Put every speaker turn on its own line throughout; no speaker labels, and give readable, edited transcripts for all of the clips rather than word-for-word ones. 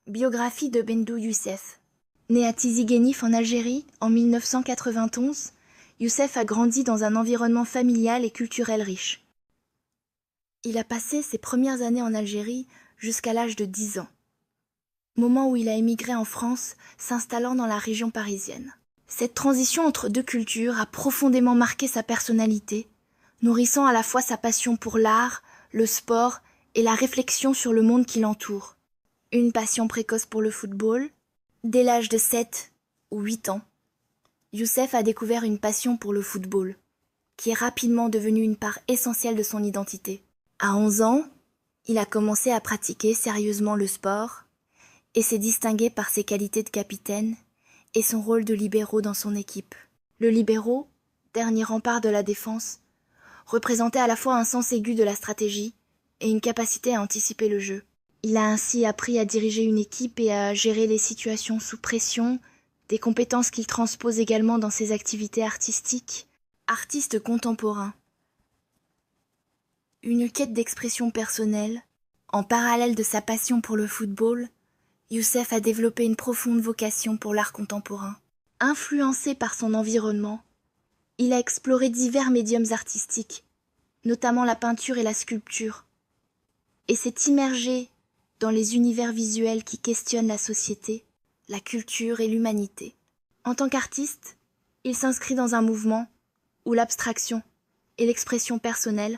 Biographie de Bendou Youssef. Né à Tizi Guénif en Algérie en 1991, Youssef a grandi dans un environnement familial et culturel riche. Il a passé ses premières années en Algérie jusqu'à l'âge de 10 ans, moment où il a émigré en France, s'installant dans la région parisienne. Cette transition entre deux cultures a profondément marqué sa personnalité, nourrissant à la fois sa passion pour l'art, le sport et la réflexion sur le monde qui l'entoure. Une passion précoce pour le football. Dès l'âge de 7 ou 8 ans, Youssef a découvert une passion pour le football, qui est rapidement devenue une part essentielle de son identité. À 11 ans, il a commencé à pratiquer sérieusement le sport et s'est distingué par ses qualités de capitaine et son rôle de libéro dans son équipe. Le libéro, dernier rempart de la défense, représentait à la fois un sens aigu de la stratégie et une capacité à anticiper le jeu. Il a ainsi appris à diriger une équipe et à gérer les situations sous pression, des compétences qu'il transpose également dans ses activités artistiques. Artiste contemporain. Une quête d'expression personnelle. En parallèle de sa passion pour le football, Youssef a développé une profonde vocation pour l'art contemporain. Influencé par son environnement, il a exploré divers médiums artistiques, notamment la peinture et la sculpture, et s'est immergé dans les univers visuels qui questionnent la société, la culture et l'humanité. En tant qu'artiste, il s'inscrit dans un mouvement où l'abstraction et l'expression personnelle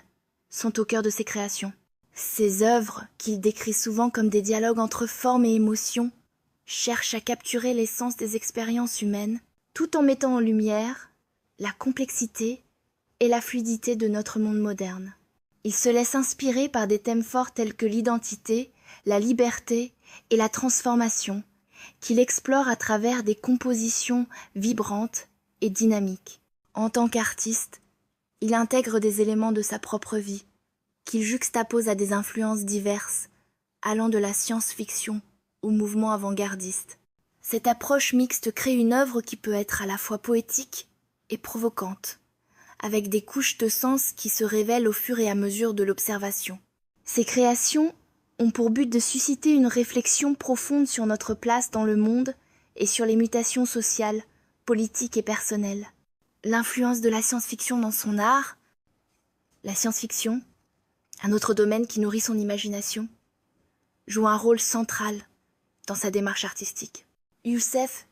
sont au cœur de ses créations. Ses œuvres, qu'il décrit souvent comme des dialogues entre forme et émotion, cherchent à capturer l'essence des expériences humaines, tout en mettant en lumière la complexité et la fluidité de notre monde moderne. Il se laisse inspirer par des thèmes forts tels que l'identité, la liberté et la transformation, qu'il explore à travers des compositions vibrantes et dynamiques. En tant qu'artiste, il intègre des éléments de sa propre vie, qu'il juxtapose à des influences diverses, allant de la science-fiction au mouvement avant-gardiste. Cette approche mixte crée une œuvre qui peut être à la fois poétique et provocante, avec des couches de sens qui se révèlent au fur et à mesure de l'observation. Ces créations ont pour but de susciter une réflexion profonde sur notre place dans le monde et sur les mutations sociales, politiques et personnelles. L'influence de la science-fiction dans son art, la science-fiction, un autre domaine qui nourrit son imagination, joue un rôle central dans sa démarche artistique. Youssef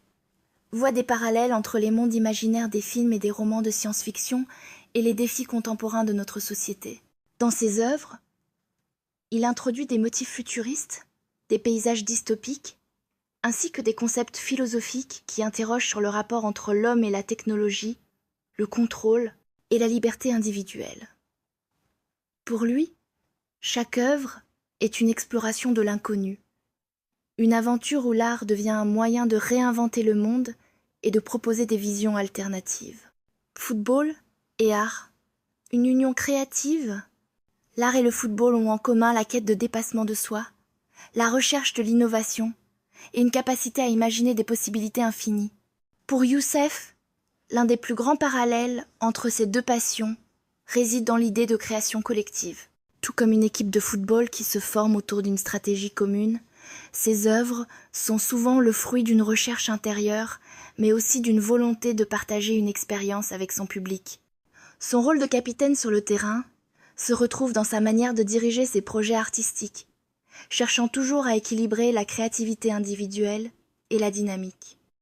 voit des parallèles entre les mondes imaginaires des films et des romans de science-fiction et les défis contemporains de notre société. Dans ses œuvres, il introduit des motifs futuristes, des paysages dystopiques, ainsi que des concepts philosophiques qui interrogent sur le rapport entre l'homme et la technologie, le contrôle et la liberté individuelle. Pour lui, chaque œuvre est une exploration de l'inconnu, une aventure où l'art devient un moyen de réinventer le monde et de proposer des visions alternatives. Football et art, une union créative. L'art et le football ont en commun la quête de dépassement de soi, la recherche de l'innovation et une capacité à imaginer des possibilités infinies. Pour Youssef, l'un des plus grands parallèles entre ces deux passions réside dans l'idée de création collective. Tout comme une équipe de football qui se forme autour d'une stratégie commune, ses œuvres sont souvent le fruit d'une recherche intérieure, mais aussi d'une volonté de partager une expérience avec son public. Son rôle de capitaine sur le terrain se retrouve dans sa manière de diriger ses projets artistiques, cherchant toujours à équilibrer la créativité individuelle et la dynamique.